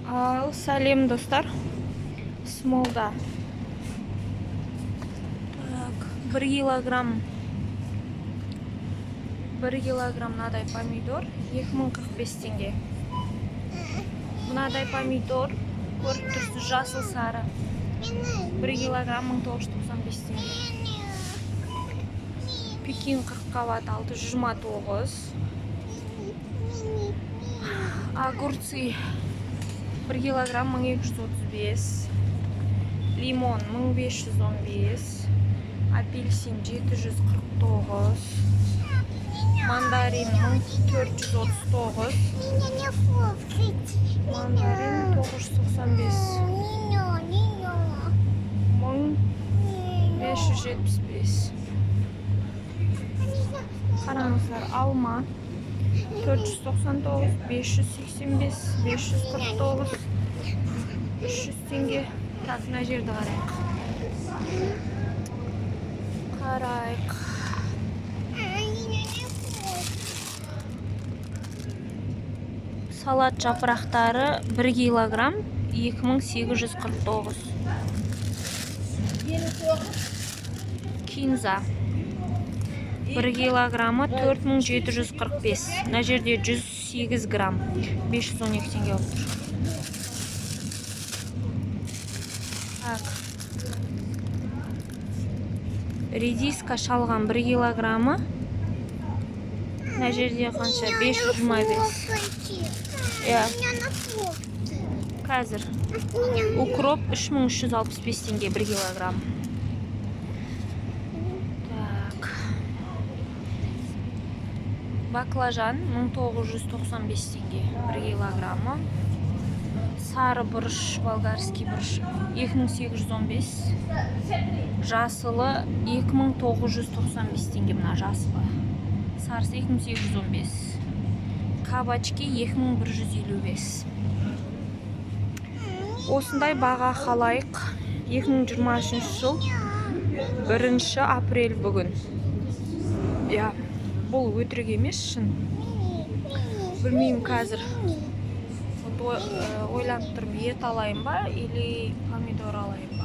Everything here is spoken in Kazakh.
Ал сәлем достар, смолда. Так, 1 килограмм мынадай помидор 2045 теңге. Мынадай помидор көріп тұрсыз, жасыл сары 1 килограмм 1995 теңге. Пекин 40 қабат 629. Огурцы 1 килограмм 1235. Лимон 1515. Апельсин 749. Мандарин 1439. Мандарин 995. 1575. Қараңыздар, алма 499, 585, 549, 300 теңге. Так, мына жерді қарайық. Салат жапырақтары 1 килограмм 2849. Кинза 1 килограммы 4745. Мына жерде 108 грамм 512 теңге болып тұр. Так. Редиска шалған 1 килограммы. Мына жерде қанша? 525. Қазір. Укроп 3365 теңге 1 килограмм. Так. Баклажан 1995 теңге 1 килограммы. Сары бұрыш, болгарский бұрыш 2815. Жасылы 2995 теңге, мына жасылы. Сарысы 2815. Кабачки 2155. Осындай баға қалайық. 2023 жыл 1 апрель бүгін. Бұл өтірік емес, шын. Білмеймін қазір. Ойланып тұрмын, ет алайын ба, или помидор алайын.